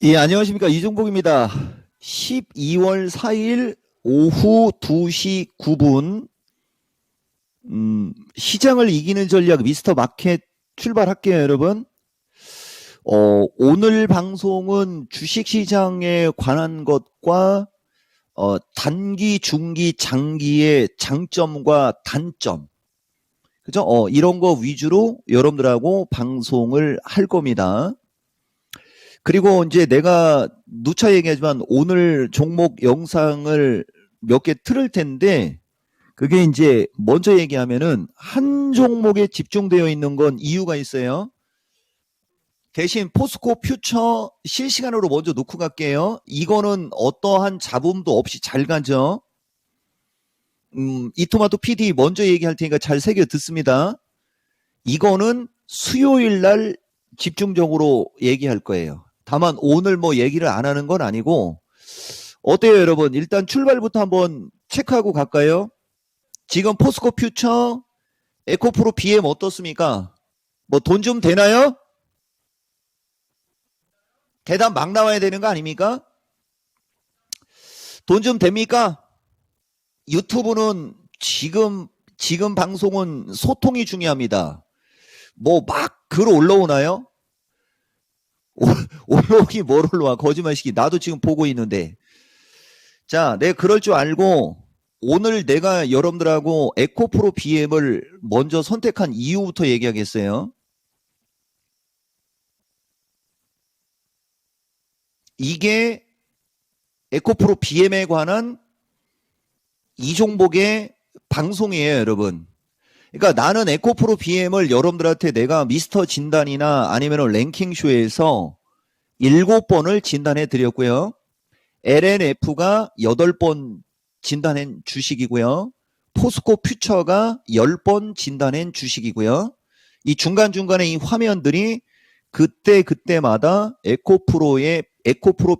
예, 안녕하십니까. 이종복입니다. 12월 4일 오후 2시 9분, 시장을 이기는 전략 미스터 마켓 출발할게요, 여러분. 오늘 방송은 주식시장에 관한 것과, 단기, 중기, 장기의 장점과 단점. 그죠? 이런 거 위주로 여러분들하고 방송을 할 겁니다. 그리고 이제 내가 누차 얘기하지만 오늘 종목 영상을 몇 개 틀을 텐데 그게 이제 먼저 얘기하면은 한 종목에 집중되어 있는 건 이유가 있어요. 대신 포스코 퓨처 실시간으로 먼저 놓고 갈게요. 이거는 어떠한 잡음도 없이 잘 가죠. 이토마토 PD 먼저 얘기할 테니까 잘 새겨 듣습니다. 이거는 수요일 날 집중적으로 얘기할 거예요. 다만 오늘 뭐 얘기를 안 하는 건 아니고 어때요 여러분? 일단 출발부터 한번 체크하고 갈까요? 지금 포스코 퓨처 에코프로 BM 어떻습니까? 뭐 돈 좀 되나요? 대답 막 나와야 되는 거 아닙니까? 돈 좀 됩니까? 유튜브는 지금 방송은 소통이 중요합니다. 뭐 막 글 올라오나요? 올라오기 뭘 올라와 거짓말시키. 나도 지금 보고 있는데. 자, 내가 그럴 줄 알고 오늘 내가 여러분들하고 에코프로 BM을 먼저 선택한 이유부터 얘기하겠어요. 이게 에코프로 BM에 관한 이종복의 방송이에요, 여러분. 그러니까 나는 에코프로 BM을 여러분들한테 내가 미스터 진단이나 아니면 랭킹쇼에서 7번을 진단해 드렸고요. LNF가 8번 진단한 주식이고요. 포스코 퓨처가 10번 진단한 주식이고요. 이 중간중간에 이 화면들이 그때마다 에코프로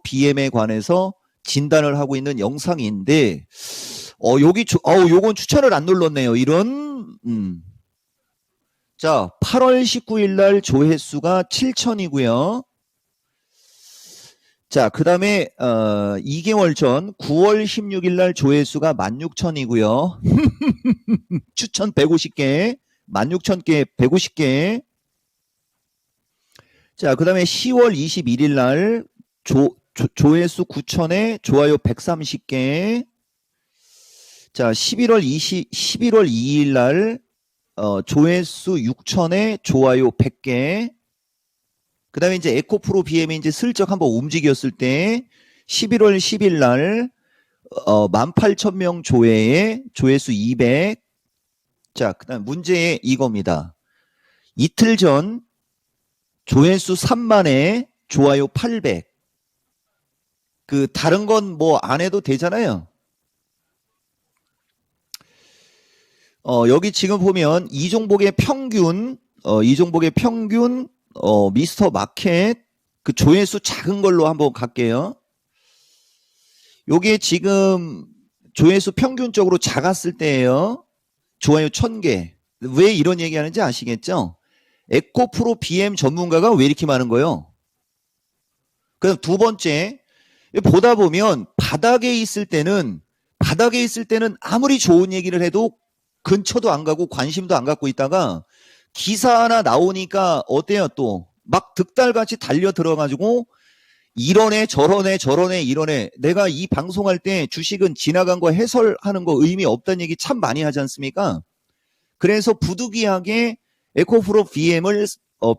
BM에 관해서 진단을 하고 있는 영상인데 요건 추천을 안 눌렀네요. 자, 8월 19일 날 조회수가 7천이고요. 자, 그 다음에 2개월 전 9월 16일 날 조회수가 16,000이고요. 추천 150개, 16,000개, 150개. 자, 그 다음에 10월 21일 날 조회수 9,000에 좋아요 130개. 자, 11월 2일 날 조회수 6,000에 좋아요 100개. 그 다음에 이제 에코프로 BM이 이제 슬쩍 한번 움직였을 때 11월 10일 날 18,000명 조회에 조회수 200. 자, 그 다음 문제 이겁니다. 이틀 전 조회수 3만에 좋아요 800. 그 다른 건 뭐 안 해도 되잖아요. 여기 지금 보면 이종복의 평균 미스터 마켓 그 조회수 작은 걸로 한번 갈게요. 요게 지금 조회수 평균적으로 작았을 때예요. 좋아요 1000개. 왜 이런 얘기하는지 아시겠죠? 에코프로 BM 전문가가 왜 이렇게 많은 거예요? 그다음 두 번째, 보다 보면 바닥에 있을 때는 아무리 좋은 얘기를 해도 근처도 안 가고 관심도 안 갖고 있다가 기사 하나 나오니까 어때요? 또 막 득달같이 달려 들어가지고 이러네 저러네 이러네. 내가 이 방송할 때 주식은 지나간 거 해설하는 거 의미 없다는 얘기 참 많이 하지 않습니까? 그래서 부득이하게 에코프로 BM을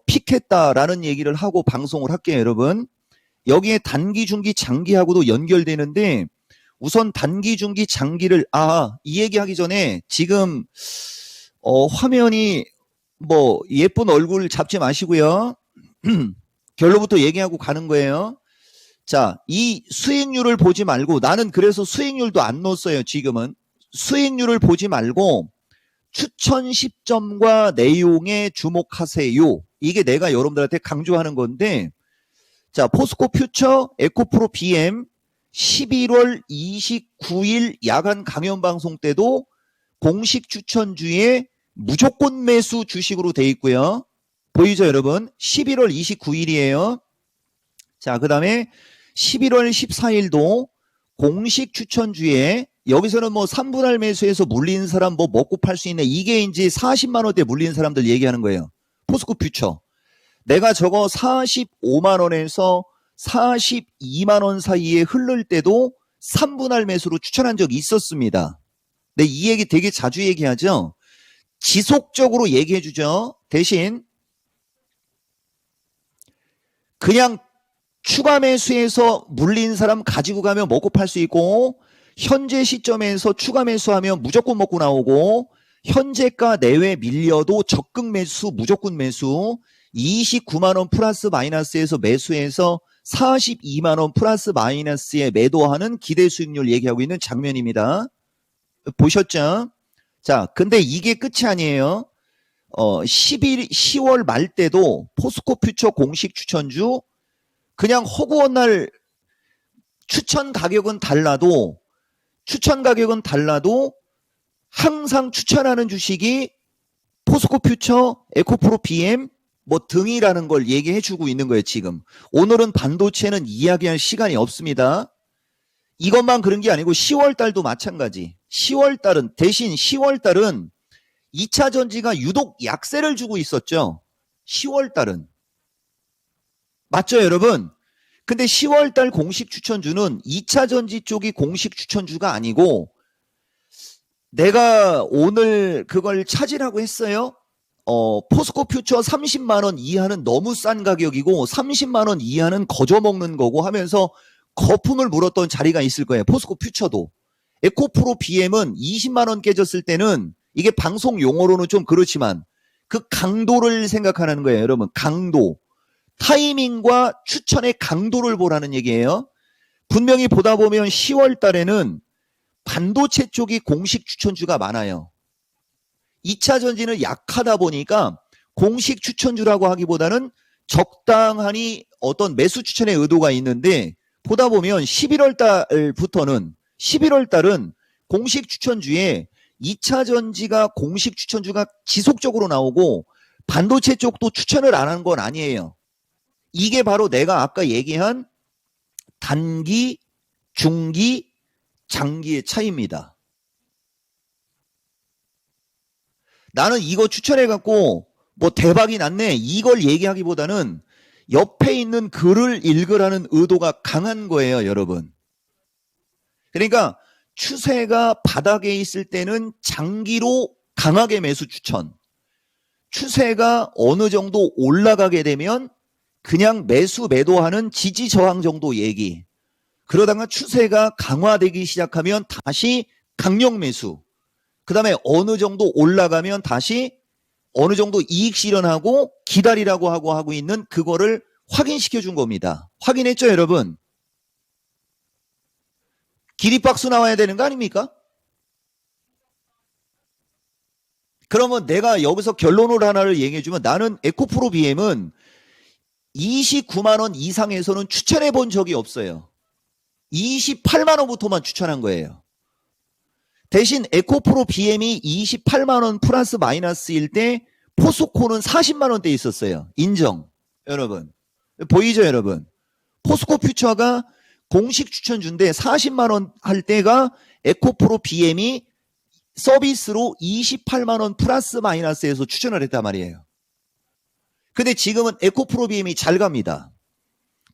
픽했다라는 얘기를 하고 방송을 할게요, 여러분. 여기에 단기, 중기, 장기하고도 연결되는데 우선 단기, 중기, 장기를 이 얘기하기 전에 지금 화면이 뭐 예쁜 얼굴 잡지 마시고요. 결론부터 얘기하고 가는 거예요. 자, 이 수익률을 보지 말고 나는 그래서 수익률도 안 넣었어요. 지금은 수익률을 보지 말고 추천 시점과 내용에 주목하세요. 이게 내가 여러분들한테 강조하는 건데 자, 포스코 퓨처 에코프로 BM 11월 29일 야간 강연 방송 때도 공식 추천주에 무조건 매수 주식으로 돼 있고요. 보이죠, 여러분? 11월 29일이에요. 자, 그 다음에 11월 14일도 공식 추천주에 여기서는 뭐 3분할 매수해서 물린 사람 뭐 먹고 팔 수 있네. 이게 이제 40만 원대 물린 사람들 얘기하는 거예요. 포스코 퓨처. 내가 저거 45만 원에서 42만 원 사이에 흐를 때도 3분할 매수로 추천한 적이 있었습니다. 근데 이 얘기 되게 자주 얘기하죠. 지속적으로 얘기해 주죠. 대신 그냥 추가 매수해서 물린 사람 가지고 가면 먹고 팔 수 있고, 현재 시점에서 추가 매수하면 무조건 먹고 나오고, 현재가 내외 밀려도 적극 매수, 무조건 매수, 29만 원 플러스 마이너스에서 매수해서 42만 원 플러스 마이너스에 매도하는 기대 수익률 얘기하고 있는 장면입니다. 보셨죠? 자, 근데 이게 끝이 아니에요. 10월 말 때도 포스코 퓨처 공식 추천주 그냥 허구한 날 추천 가격은 달라도 항상 추천하는 주식이 포스코 퓨처, 에코프로 BM 뭐 등이라는 걸 얘기해 주고 있는 거예요, 지금. 오늘은 반도체는 이야기할 시간이 없습니다. 이것만 그런 게 아니고 10월 달도 마찬가지. 10월 달은 대신 10월 달은 2차 전지가 유독 약세를 주고 있었죠. 10월 달은. 맞죠, 여러분? 근데 10월 달 공식 추천주는 2차 전지 쪽이 공식 추천주가 아니고, 내가 오늘 그걸 찾으라고 했어요. 포스코 퓨처 30만 원 이하는 너무 싼 가격이고 30만 원 이하는 거저 먹는 거고 하면서 거품을 물었던 자리가 있을 거예요. 포스코 퓨처도. 에코프로 BM은 20만 원 깨졌을 때는 이게 방송 용어로는 좀 그렇지만 그 강도를 생각하는 거예요, 여러분. 강도. 타이밍과 추천의 강도를 보라는 얘기예요. 분명히 보다 보면 10월 달에는 반도체 쪽이 공식 추천주가 많아요. 2차 전지는 약하다 보니까 공식 추천주라고 하기보다는 적당하니 어떤 매수 추천의 의도가 있는데, 보다 보면 11월 달은 공식 추천주에 2차 전지가 공식 추천주가 지속적으로 나오고 반도체 쪽도 추천을 안 한 건 아니에요. 이게 바로 내가 아까 얘기한 단기, 중기, 장기의 차이입니다. 나는 이거 추천해갖고 뭐 대박이 났네 이걸 얘기하기보다는 옆에 있는 글을 읽으라는 의도가 강한 거예요, 여러분. 그러니까 추세가 바닥에 있을 때는 장기로 강하게 매수 추천. 추세가 어느 정도 올라가게 되면 그냥 매수 매도하는 지지 저항 정도 얘기. 그러다가 추세가 강화되기 시작하면 다시 강력 매수. 그 다음에 어느 정도 올라가면 다시 어느 정도 이익 실현하고 기다리라고 하고 있는 그거를 확인시켜 준 겁니다. 확인했죠, 여러분? 기립박수 나와야 되는 거 아닙니까? 그러면 내가 여기서 결론을 하나를 얘기해 주면, 나는 에코프로 BM은 29만 원 이상에서는 추천해 본 적이 없어요. 28만 원부터만 추천한 거예요. 대신 에코프로 BM이 28만 원 플러스 마이너스일 때 포스코는 40만 원대에 있었어요. 인정. 여러분. 보이죠, 여러분? 포스코 퓨처가 공식 추천주인데 40만 원 할 때가 에코프로 BM이 서비스로 28만 원 플러스 마이너스에서 추천을 했단 말이에요. 근데 지금은 에코프로 BM이 잘 갑니다.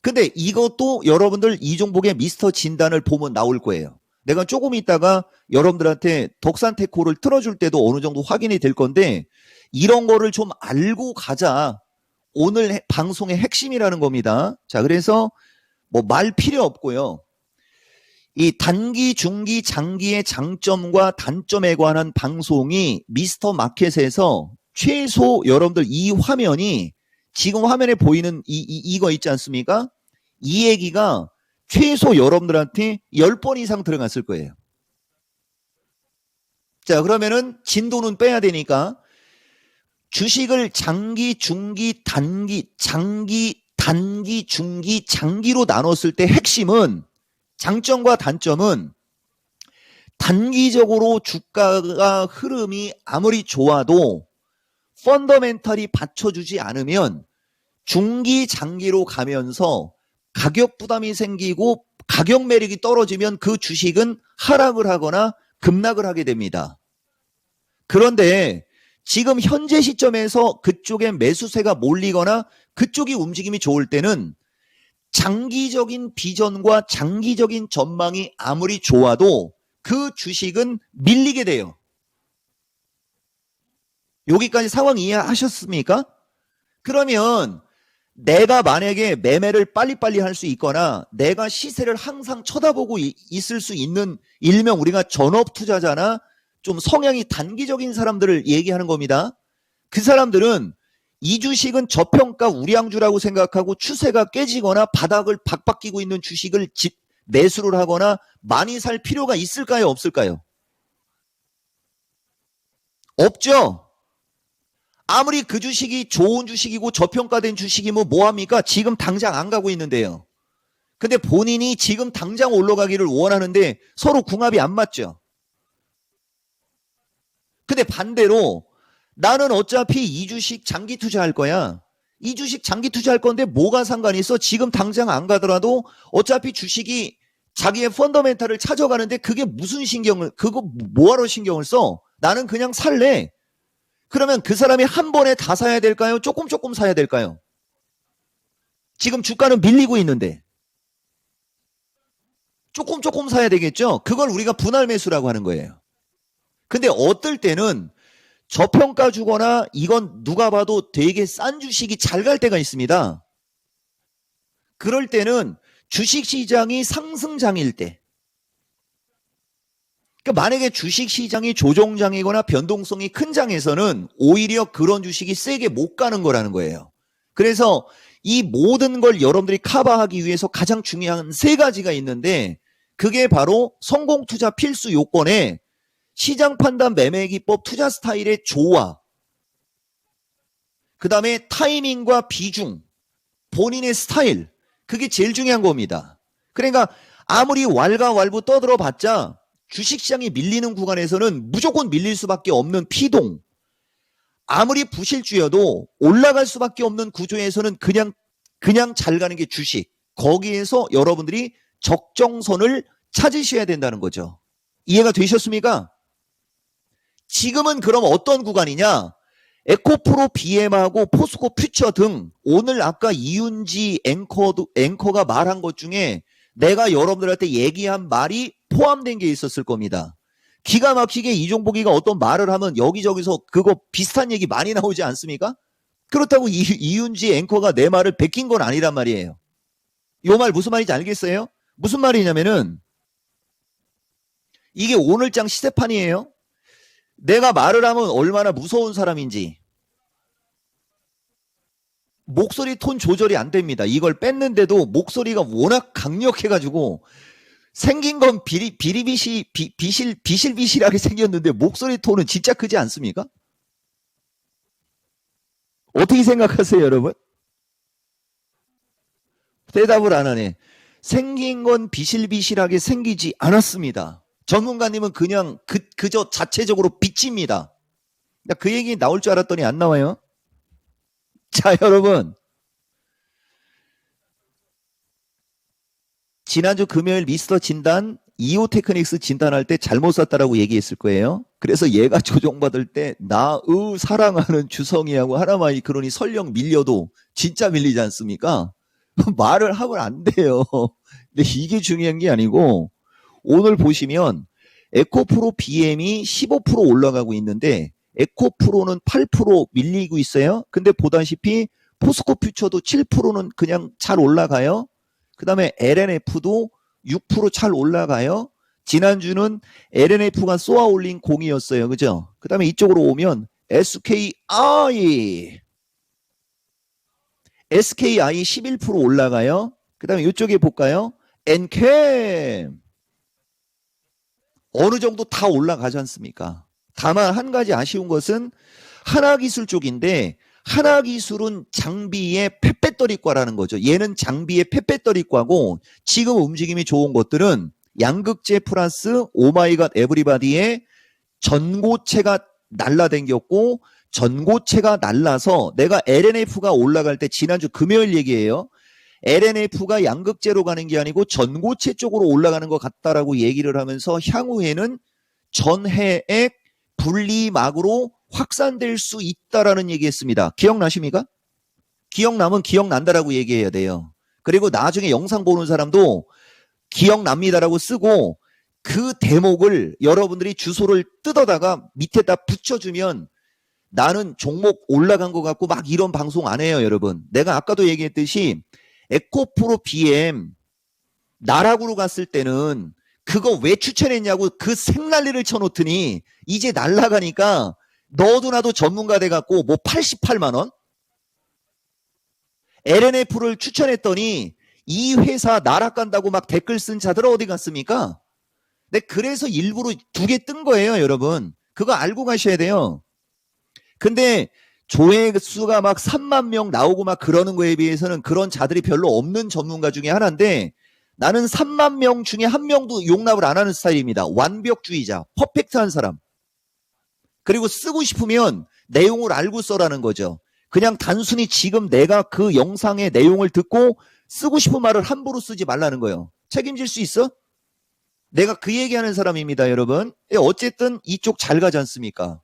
근데 이것도 여러분들 이종복의 미스터 진단을 보면 나올 거예요. 내가 조금 있다가 여러분들한테 덕산테코를 틀어줄 때도 어느 정도 확인이 될 건데, 이런 거를 좀 알고 가자. 오늘 방송의 핵심이라는 겁니다. 자, 그래서 뭐 말 필요 없고요. 이 단기, 중기, 장기의 장점과 단점에 관한 방송이 미스터 마켓에서 최소 여러분들 이 화면이 지금 화면에 보이는 이거 있지 않습니까? 이 얘기가 최소 여러분들한테 10번 이상 들어갔을 거예요. 자, 그러면은 진도는 빼야 되니까 주식을 장기, 중기, 단기, 장기, 단기, 중기, 장기로 나눴을 때 핵심은, 장점과 단점은 단기적으로 주가가 흐름이 아무리 좋아도 펀더멘탈이 받쳐주지 않으면 중기, 장기로 가면서 가격 부담이 생기고 가격 매력이 떨어지면 그 주식은 하락을 하거나 급락을 하게 됩니다. 그런데 지금 현재 시점에서 그쪽에 매수세가 몰리거나 그쪽이 움직임이 좋을 때는 장기적인 비전과 장기적인 전망이 아무리 좋아도 그 주식은 밀리게 돼요. 여기까지 상황 이해하셨습니까? 그러면 내가 만약에 매매를 빨리빨리 할 수 있거나 내가 시세를 항상 쳐다보고 있을 수 있는 일명 우리가 전업 투자자나 좀 성향이 단기적인 사람들을 얘기하는 겁니다. 그 사람들은 이 주식은 저평가 우량주라고 생각하고 추세가 깨지거나 바닥을 박박끼고 있는 주식을 매수를 하거나 많이 살 필요가 있을까요? 없을까요? 없죠. 아무리 그 주식이 좋은 주식이고 저평가된 주식이면 뭐합니까? 지금 당장 안 가고 있는데요. 근데 본인이 지금 당장 올라가기를 원하는데 서로 궁합이 안 맞죠. 근데 반대로 나는 어차피 이 주식 장기 투자할 거야. 이 주식 장기 투자할 건데 뭐가 상관이 있어? 지금 당장 안 가더라도 어차피 주식이 자기의 펀더멘탈을 찾아가는데 그게 무슨 신경을, 그거 뭐하러 신경을 써? 나는 그냥 살래. 그러면 그 사람이 한 번에 다 사야 될까요? 조금 사야 될까요? 지금 주가는 밀리고 있는데 조금 사야 되겠죠? 그걸 우리가 분할 매수라고 하는 거예요. 근데 어떨 때는 저평가 주거나 이건 누가 봐도 되게 싼 주식이 잘 갈 때가 있습니다. 그럴 때는 주식시장이 상승장일 때, 그러니까 만약에 주식시장이 조정장이거나 변동성이 큰 장에서는 오히려 그런 주식이 세게 못 가는 거라는 거예요. 그래서 이 모든 걸 여러분들이 커버하기 위해서 가장 중요한 세 가지가 있는데 그게 바로 성공투자 필수 요건에 시장 판단 매매 기법 투자 스타일의 조화, 그 다음에 타이밍과 비중, 본인의 스타일, 그게 제일 중요한 겁니다. 그러니까 아무리 왈가왈부 떠들어봤자 주식시장이 밀리는 구간에서는 무조건 밀릴 수밖에 없는 피동, 아무리 부실주여도 올라갈 수밖에 없는 구조에서는 그냥 잘 가는 게 주식. 거기에서 여러분들이 적정선을 찾으셔야 된다는 거죠. 이해가 되셨습니까? 지금은 그럼 어떤 구간이냐? 에코프로 BM하고 포스코 퓨처 등 오늘 아까 이윤지 앵커가 말한 것 중에 내가 여러분들한테 얘기한 말이 포함된 게 있었을 겁니다. 기가 막히게 이종복이가 어떤 말을 하면 여기저기서 그거 비슷한 얘기 많이 나오지 않습니까? 그렇다고 이윤지 앵커가 내 말을 베낀 건 아니란 말이에요. 이 말 무슨 말인지 알겠어요? 무슨 말이냐면은 이게 오늘장 시세판이에요. 내가 말을 하면 얼마나 무서운 사람인지. 목소리 톤 조절이 안 됩니다. 이걸 뺐는데도 목소리가 워낙 강력해가지고 생긴 건 비실비실하게 생겼는데 목소리 톤은 진짜 크지 않습니까? 어떻게 생각하세요, 여러분? 대답을 안 하네. 생긴 건 비실비실하게 생기지 않았습니다. 전문가님은 그냥 그저 자체적으로 비칩니다. 그 얘기 나올 줄 알았더니 안 나와요. 자, 여러분. 지난주 금요일 미스터 진단 이오테크닉스 진단할 때 잘못 샀다라고 얘기했을 거예요. 그래서 얘가 조정받을 때 나의 사랑하는 주성이하고 하나만이 그러니 설령 밀려도 진짜 밀리지 않습니까? 말을 하면 안 돼요. 근데 이게 중요한 게 아니고 오늘 보시면 에코프로 BM이 15% 올라가고 있는데 에코프로는 8% 밀리고 있어요. 근데 보다시피 포스코 퓨처도 7%는 그냥 잘 올라가요. 그 다음에 LNF도 6% 잘 올라가요. 지난주는 LNF가 쏘아 올린 공이었어요. 그죠? 그 다음에 이쪽으로 오면 SKI 11% 올라가요. 그 다음에 이쪽에 볼까요? 엔캠 어느 정도 다 올라가지 않습니까? 다만 한 가지 아쉬운 것은 하나기술 쪽인데 하나기술은 장비의 펫배터리과라는 거죠. 얘는 장비의 펫배터리과고 지금 움직임이 좋은 것들은 양극재 플러스 오마이갓 에브리바디의 전고체가 날라댕겼고 전고체가 날라서 내가 LNF가 올라갈 때 지난주 금요일 얘기예요. LNF가 양극재로 가는 게 아니고 전고체 쪽으로 올라가는 것 같다라고 얘기를 하면서 향후에는 전해액 분리막으로 확산될 수 있다라는 얘기했습니다. 기억나십니까? 기억나면 기억난다라고 얘기해야 돼요. 그리고 나중에 영상 보는 사람도 기억납니다라고 쓰고 그 대목을 여러분들이 주소를 뜯어다가 밑에다 붙여주면 나는 종목 올라간 것 같고 막 이런 방송 안 해요, 여러분. 내가 아까도 얘기했듯이 에코프로 BM 나락으로 갔을 때는 그거 왜 추천했냐고 그 생난리를 쳐놓더니 이제 날라가니까 너도 나도 전문가 돼갖고 뭐 88만 원? LNF를 추천했더니 이 회사 나락간다고 막 댓글 쓴 자들 어디 갔습니까? 네, 그래서 일부러 2개 뜬 거예요, 여러분. 그거 알고 가셔야 돼요. 근데 조회수가 막 3만 명 나오고 막 그러는 거에 비해서는 그런 자들이 별로 없는 전문가 중에 하나인데 나는 3만 명 중에 한 명도 용납을 안 하는 스타일입니다. 완벽주의자, 퍼펙트한 사람. 그리고 쓰고 싶으면 내용을 알고 써라는 거죠. 그냥 단순히 지금 내가 그 영상의 내용을 듣고 쓰고 싶은 말을 함부로 쓰지 말라는 거예요. 책임질 수 있어? 내가 그 얘기하는 사람입니다, 여러분. 어쨌든 이쪽 잘 가지 않습니까?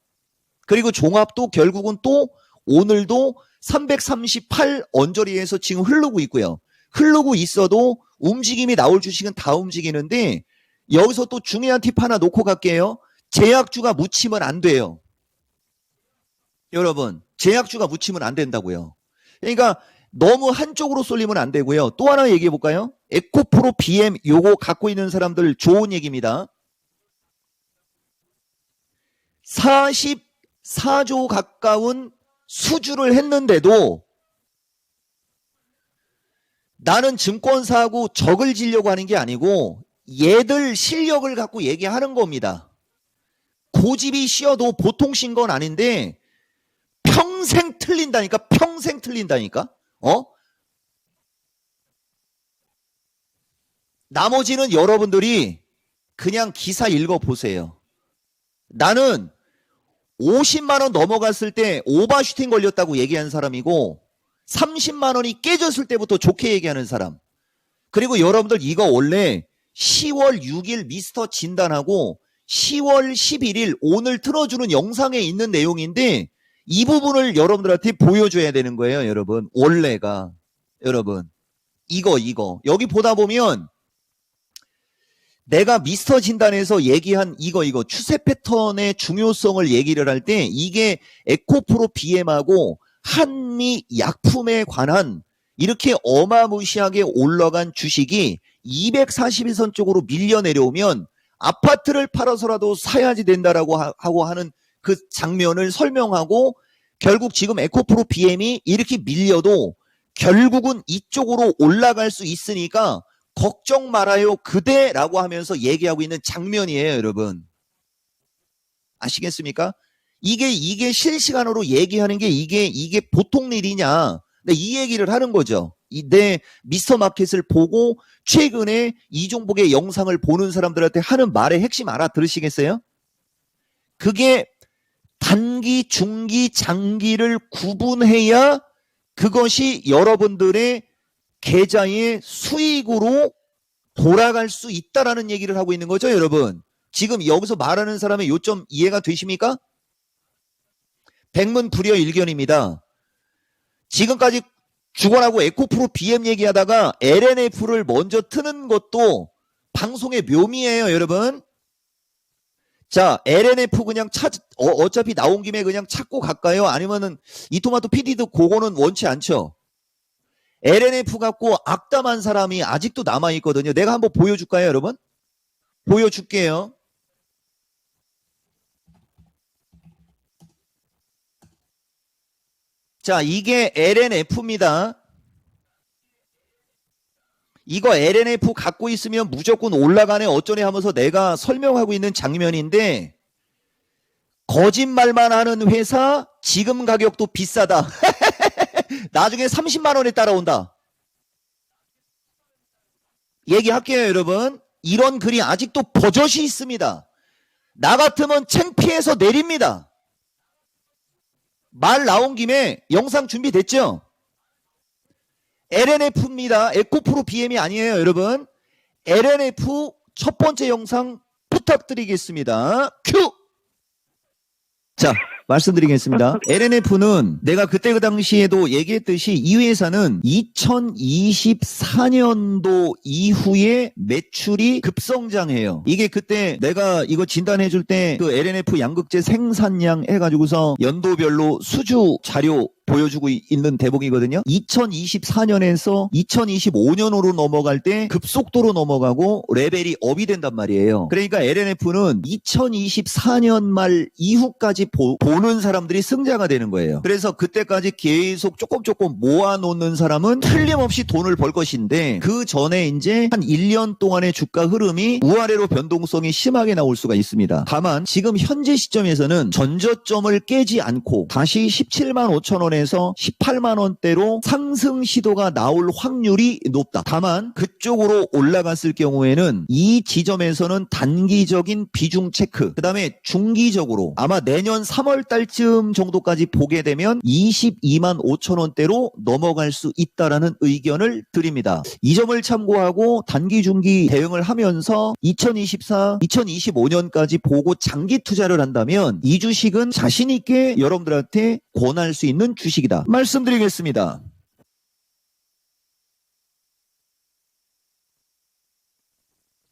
그리고 종합도 결국은 또 오늘도 338 언저리에서 지금 흐르고 있고요. 흐르고 있어도 움직임이 나올 주식은 다 움직이는데 여기서 또 중요한 팁 하나 놓고 갈게요. 제약주가 묻히면 안 돼요. 여러분, 제약주가 묻히면 안 된다고요. 그러니까 너무 한쪽으로 쏠리면 안 되고요. 또 하나 얘기해 볼까요? 에코프로 BM 요거 갖고 있는 사람들 좋은 얘기입니다. 44조 가까운 수주를 했는데도 나는 증권사하고 적을 지려고 하는 게 아니고 얘들 실력을 갖고 얘기하는 겁니다. 고집이 씌어도 보통 신 건 아닌데 평생 틀린다니까. 평생 틀린다니까. 나머지는 여러분들이 그냥 기사 읽어보세요. 나는 50만 원 넘어갔을 때 오버슈팅 걸렸다고 얘기하는 사람이고 30만 원이 깨졌을 때부터 좋게 얘기하는 사람. 그리고 여러분들 이거 원래 10월 6일 미스터 진단하고 10월 11일 오늘 틀어주는 영상에 있는 내용인데 이 부분을 여러분들한테 보여줘야 되는 거예요, 여러분. 원래가. 여러분. 이거. 여기 보다 보면 내가 미스터 진단에서 얘기한 이거 추세 패턴의 중요성을 얘기를 할 때 이게 에코프로 BM하고 한미 약품에 관한 이렇게 어마무시하게 올라간 주식이 241선 쪽으로 밀려 내려오면 아파트를 팔아서라도 사야지 된다라고 하고 하는 그 장면을 설명하고 결국 지금 에코프로 BM이 이렇게 밀려도 결국은 이쪽으로 올라갈 수 있으니까 걱정 말아요 그대라고 하면서 얘기하고 있는 장면이에요, 여러분. 아시겠습니까? 이게 실시간으로 얘기하는 게 이게 보통 일이냐. 이 얘기를 하는 거죠. 내 미스터 마켓을 보고 최근에 이종복의 영상을 보는 사람들한테 하는 말의 핵심 알아들으시겠어요? 그게 단기, 중기, 장기를 구분해야 그것이 여러분들의 계좌의 수익으로 돌아갈 수 있다라는 얘기를 하고 있는 거죠, 여러분. 지금 여기서 말하는 사람의 요점 이해가 되십니까? 백문불여일견입니다. 지금까지 주권하고 에코프로 BM 얘기하다가 LNF를 먼저 트는 것도 방송의 묘미예요, 여러분. 자, LNF 그냥 어차피 나온 김에 그냥 찾고 갈까요? 아니면은 이토마토 PD도 그거는 원치 않죠. LNF 갖고 악담한 사람이 아직도 남아있거든요. 내가 한번 보여줄까요, 여러분? 보여줄게요. 자, 이게 LNF입니다. 이거 LNF 갖고 있으면 무조건 올라가네 어쩌네 하면서 내가 설명하고 있는 장면인데 거짓말만 하는 회사 지금 가격도 비싸다. 나중에 30만 원에 따라온다. 얘기할게요, 여러분. 이런 글이 아직도 버젓이 있습니다. 나 같으면 창피해서 내립니다. 말 나온 김에 영상 준비됐죠? LNF입니다. 에코프로 BM이 아니에요, 여러분. LNF 첫 번째 영상 부탁드리겠습니다. 큐! 자, 말씀드리겠습니다. LNF는 내가 그때 그 당시에도 얘기했듯이 이 회사는 2024년도 이후에 매출이 급성장해요. 이게 그때 내가 이거 진단해 줄 때 그 LNF 양극재 생산량 해가지고서 연도별로 수주 자료 보여주고 있는 대목이거든요. 2024년에서 2025년으로 넘어갈 때 급속도로 넘어가고 레벨이 업이 된단 말이에요. 그러니까 LNF는 2024년 말 이후까지 보는 사람들이 승자가 되는 거예요. 그래서 그때까지 계속 조금 모아놓는 사람은 틀림없이 돈을 벌 것인데 그 전에 이제 한 1년 동안의 주가 흐름이 우아래로 변동성이 심하게 나올 수가 있습니다. 다만 지금 현재 시점에서는 전저점을 깨지 않고 다시 17만 5천 원에 에서 18만 원대로 상승 시도가 나올 확률이 높다. 다만 그쪽으로 올라갔을 경우에는 이 지점에서는 단기적인 비중 체크, 그 다음에 중기적으로 아마 내년 3월 달쯤 정도까지 보게 되면 22만 5천 원대로 넘어갈 수 있다라는 의견을 드립니다. 이 점을 참고하고 단기 중기 대응을 하면서 2024, 2025년까지 보고 장기 투자를 한다면 이 주식은 자신 있게 여러분들한테 권할 수 있는 주식이다. 말씀드리겠습니다.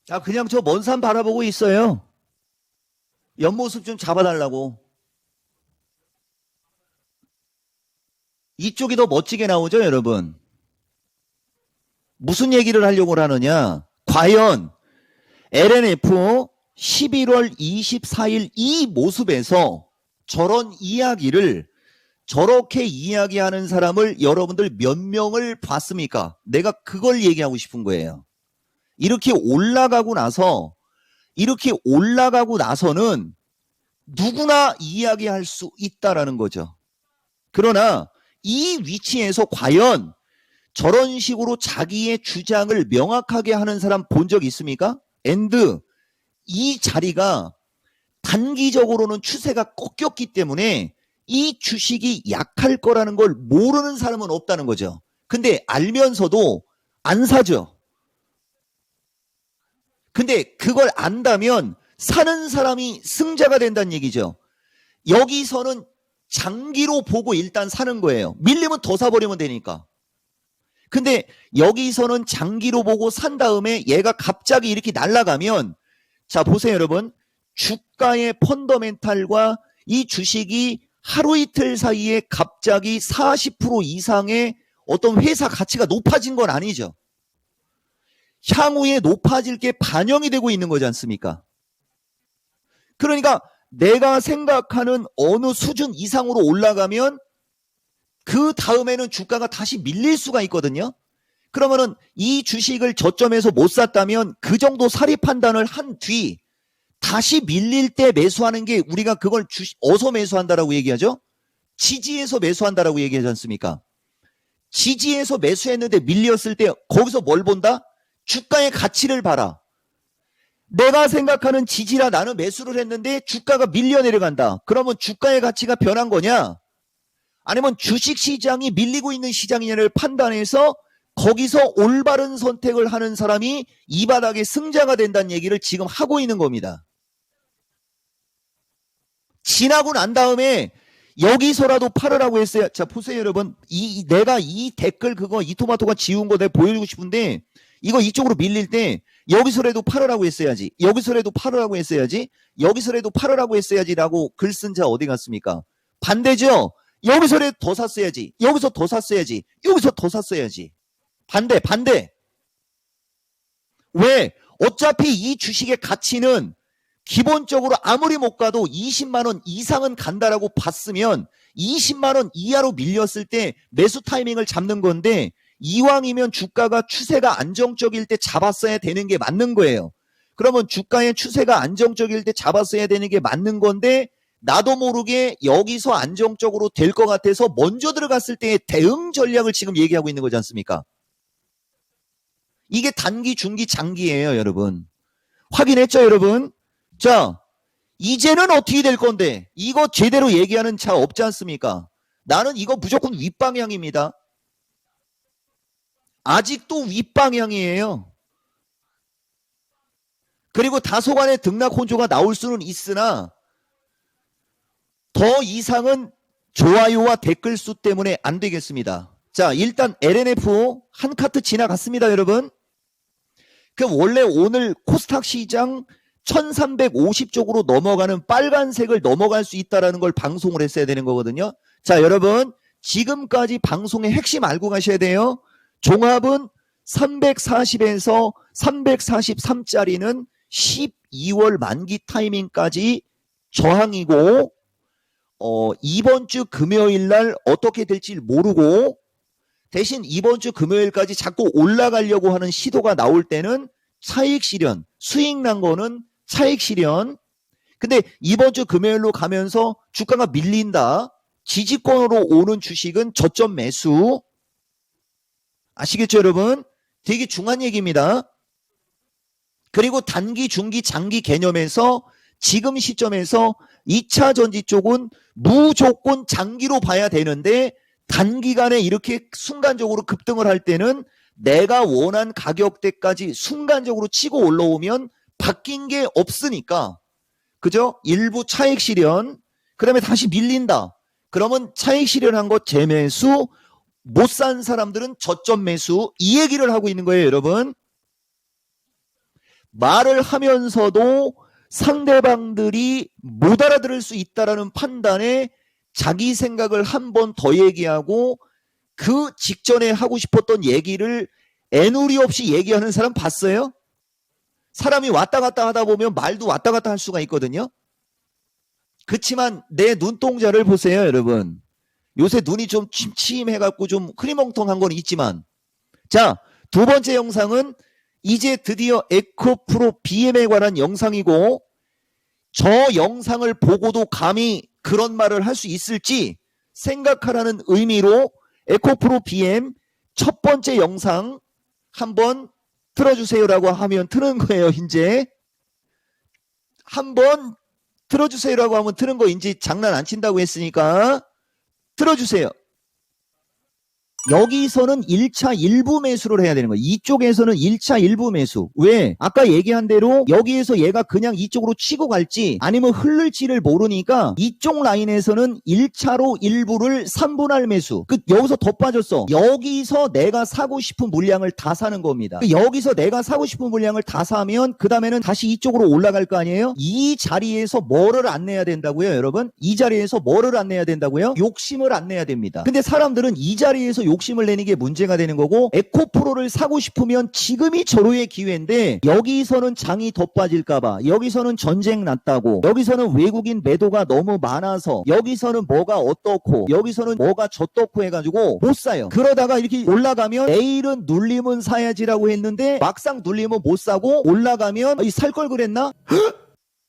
자, 그냥 저 먼 산 바라보고 있어요. 옆모습 좀 잡아달라고. 이쪽이 더 멋지게 나오죠, 여러분? 무슨 얘기를 하려고 하느냐? 과연 LNF 11월 24일 이 모습에서 저런 이야기를 저렇게 이야기하는 사람을 여러분들 몇 명을 봤습니까? 내가 그걸 얘기하고 싶은 거예요. 이렇게 올라가고 나서는 누구나 이야기할 수 있다라는 거죠. 그러나 이 위치에서 과연 저런 식으로 자기의 주장을 명확하게 하는 사람 본 적 있습니까? 이 자리가 단기적으로는 추세가 꺾였기 때문에 이 주식이 약할 거라는 걸 모르는 사람은 없다는 거죠. 근데 알면서도 안 사죠. 근데 그걸 안다면 사는 사람이 승자가 된다는 얘기죠. 여기서는 장기로 보고 일단 사는 거예요. 밀리면 더 사버리면 되니까. 근데 여기서는 장기로 보고 산 다음에 얘가 갑자기 이렇게 날아가면 자 보세요 여러분. 주가의 펀더멘탈과 이 주식이 하루 이틀 사이에 갑자기 40% 이상의 어떤 회사 가치가 높아진 건 아니죠. 향후에 높아질 게 반영이 되고 있는 거지 않습니까? 그러니까 내가 생각하는 어느 수준 이상으로 올라가면 그 다음에는 주가가 다시 밀릴 수가 있거든요. 그러면은 이 주식을 저점에서 못 샀다면 그 정도 사리 판단을 한 뒤 다시 밀릴 때 매수하는 게 우리가 그걸 어디서 매수한다라고 얘기하죠? 지지에서 매수한다라고 얘기하지 않습니까? 지지에서 매수했는데 밀렸을 때 거기서 뭘 본다? 주가의 가치를 봐라. 내가 생각하는 지지라 나는 매수를 했는데 주가가 밀려 내려간다. 그러면 주가의 가치가 변한 거냐? 아니면 주식시장이 밀리고 있는 시장이냐를 판단해서 거기서 올바른 선택을 하는 사람이 이 바닥의 승자가 된다는 얘기를 지금 하고 있는 겁니다. 지나고 난 다음에 여기서라도 팔으라고 했어요. 자 보세요 여러분. 내가 이 댓글 그거 이토마토가 지운 거 내가 보여주고 싶은데 이거 이쪽으로 밀릴 때 여기서라도 팔으라고 했어야지. 여기서라도 팔으라고 했어야지. 여기서라도 팔으라고 했어야지라고 글 쓴 자 어디 갔습니까? 반대죠. 여기서라도 더 샀어야지. 여기서 더 샀어야지. 여기서 더 샀어야지. 반대. 왜? 어차피 이 주식의 가치는 기본적으로 아무리 못 가도 20만 원 이상은 간다라고 봤으면 20만 원 이하로 밀렸을 때 매수 타이밍을 잡는 건데 이왕이면 주가가 추세가 안정적일 때 잡았어야 되는 게 맞는 거예요. 그러면 주가의 추세가 안정적일 때 잡았어야 되는 게 맞는 건데 나도 모르게 여기서 안정적으로 될 것 같아서 먼저 들어갔을 때의 대응 전략을 지금 얘기하고 있는 거지 않습니까? 이게 단기, 중기, 장기예요, 여러분. 확인했죠, 여러분? 자, 이제는 어떻게 될 건데? 이거 제대로 얘기하는 차 없지 않습니까? 나는 이거 무조건 윗방향입니다. 아직도 윗방향이에요. 그리고 다소간의 등락 혼조가 나올 수는 있으나 더 이상은 좋아요와 댓글 수 때문에 안 되겠습니다. 자, 일단 LNF 한 카트 지나갔습니다, 여러분. 그럼 원래 오늘 코스닥 시장 1350쪽으로 넘어가는 빨간색을 넘어갈 수 있다는 걸 방송을 했어야 되는 거거든요. 자, 여러분 지금까지 방송의 핵심 알고 가셔야 돼요. 종합은 340에서 343짜리는 12월 만기 타이밍까지 저항이고 이번 주 금요일 날 어떻게 될지 모르고 대신 이번 주 금요일까지 자꾸 올라가려고 하는 시도가 나올 때는 차익 실현, 수익 난 거는 차익 실현. 근데 이번 주 금요일로 가면서 주가가 밀린다. 지지권으로 오는 주식은 저점 매수. 아시겠죠, 여러분? 되게 중요한 얘기입니다. 그리고 단기, 중기, 장기 개념에서 지금 시점에서 2차 전지 쪽은 무조건 장기로 봐야 되는데 단기간에 이렇게 순간적으로 급등을 할 때는 내가 원한 가격대까지 순간적으로 치고 올라오면 바뀐 게 없으니까, 그죠? 일부 차익 실현, 그 다음에 다시 밀린다. 그러면 차익 실현한 거 재매수, 못 산 사람들은 저점 매수, 이 얘기를 하고 있는 거예요, 여러분. 말을 하면서도 상대방들이 못 알아들을 수 있다라는 판단에 자기 생각을 한 번 더 얘기하고 그 직전에 하고 싶었던 얘기를 애누리 없이 얘기하는 사람 봤어요? 사람이 왔다 갔다 하다 보면 말도 왔다 갔다 할 수가 있거든요. 그치만 내 눈동자를 보세요, 여러분. 요새 눈이 좀 침침해갖고 좀 흐리멍텅한 건 있지만, 자, 두 번째 영상은 이제 드디어 에코프로 BM에 관한 영상이고, 저 영상을 보고도 감히 그런 말을 할 수 있을지 생각하라는 의미로 에코프로 BM 첫 번째 영상 한번 틀어주세요라고 하면 트는 거예요. 이제 한번 틀어주세요라고 하면 트는 거, 이제 장난 안 친다고 했으니까 틀어주세요. 여기서는 1차 일부 매수를 해야 되는 거예요. 이쪽에서는 1차 일부 매수. 왜? 아까 얘기한 대로 여기에서 얘가 그냥 이쪽으로 치고 갈지 아니면 흐를지를 모르니까 이쪽 라인에서는 1차로 일부를 3분할 매수. 여기서 더 빠졌어. 여기서 내가 사고 싶은 물량을 다 사는 겁니다. 여기서 내가 사고 싶은 물량을 다 사면 그 다음에는 다시 이쪽으로 올라갈 거 아니에요? 이 자리에서 뭐를 안 내야 된다고요, 여러분? 이 자리에서 뭐를 안 내야 된다고요? 욕심을 안 내야 됩니다. 근데 사람들은 이 자리에서 욕심을 내는 게 문제가 되는 거고, 에코프로를 사고 싶으면 지금이 절호의 기회인데 여기서는 장이 더 빠질까봐, 여기서는 전쟁 났다고, 여기서는 외국인 매도가 너무 많아서, 여기서는 뭐가 어떻고 여기서는 뭐가 저떻고 해가지고 못 사요. 그러다가 이렇게 올라가면 내일은 눌리면 사야지라고 했는데 막상 눌리면 못 사고 올라가면 살 걸 그랬나?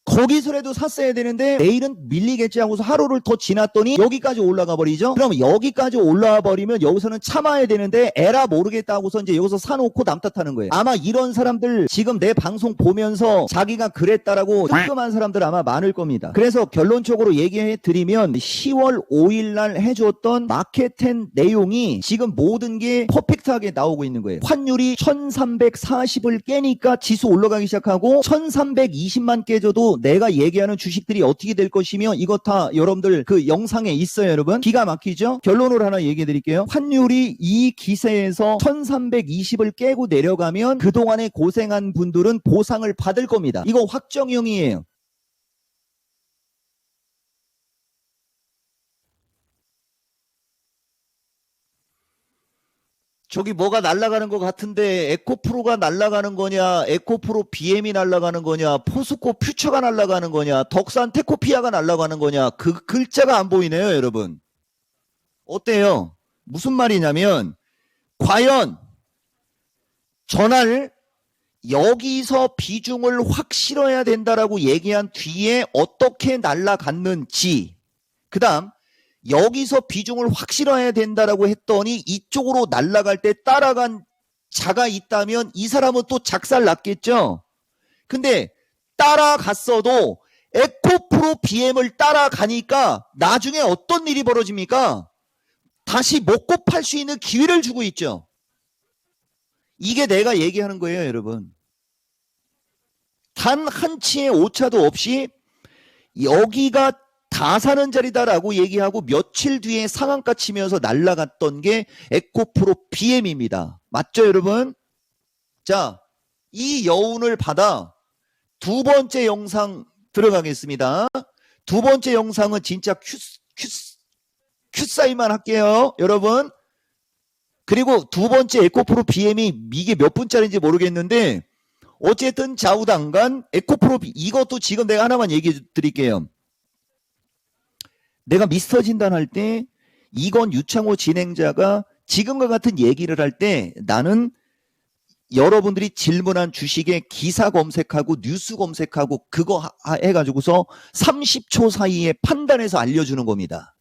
거기서라도 샀어야 되는데 내일은 밀리겠지 하고서 하루를 더 지났더니 여기까지 올라가 버리죠. 그럼 여기까지 올라와 버리면 여기서는 참아야 되는데 에라 모르겠다 하고서 이제 여기서 사놓고 남 탓하는 거예요. 아마 이런 사람들 지금 내 방송 보면서 자기가 그랬다라고 뜨끔한 사람들 아마 많을 겁니다. 그래서 결론적으로 얘기해 드리면 10월 5일 날 해줬던 마켓10 내용이 지금 모든 게 퍼펙트하게 나오고 있는 거예요. 환율이 1340을 깨니까 지수 올라가기 시작하고 1320만 깨져도 내가 얘기하는 주식들이 어떻게 될 것이며, 이거 다 여러분들 그 영상에 있어요, 여러분. 기가 막히죠? 결론을 하나 얘기해 드릴게요. 환율이 이 기세에서 1320을 깨고 내려가면 그동안에 고생한 분들은 보상을 받을 겁니다. 이거 확정형이에요. 저기 뭐가 날아가는 것 같은데 에코프로가 날아가는 거냐, 에코프로 BM이 날아가는 거냐, 포스코 퓨처가 날아가는 거냐, 덕산 테코피아가 날아가는 거냐, 그 글자가 안 보이네요, 여러분. 어때요? 무슨 말이냐면 과연 전날 여기서 비중을 확 실어야 된다라고 얘기한 뒤에 어떻게 날아갔는지, 그 다음 여기서 비중을 확 실어야 된다라고 했더니 이쪽으로 날아갈 때 따라간 자가 있다면 이 사람은 또 작살 났겠죠. 근데 따라갔어도 에코프로 BM을 따라가니까 나중에 어떤 일이 벌어집니까? 다시 먹고 팔 수 있는 기회를 주고 있죠. 이게 내가 얘기하는 거예요, 여러분. 단 한 치의 오차도 없이 여기가 다 사는 자리다라고 얘기하고 며칠 뒤에 상한가 치면서 날아갔던 게 에코프로 BM입니다. 맞죠, 여러분? 자, 이 여운을 받아 두 번째 영상 들어가겠습니다. 두 번째 영상은 진짜 큐사이만 할게요, 여러분. 그리고 두 번째 에코프로 BM이 이게 몇 분짜리인지 모르겠는데 어쨌든 좌우당간 에코프로 이것도 지금 내가 하나만 얘기해 드릴게요. 내가 미스터 진단할 때 이건 유창호 진행자가 지금과 같은 얘기를 할 때 나는 여러분들이 질문한 주식에 기사 검색하고 뉴스 검색하고 그거 해가지고서 30초 사이에 판단해서 알려주는 겁니다.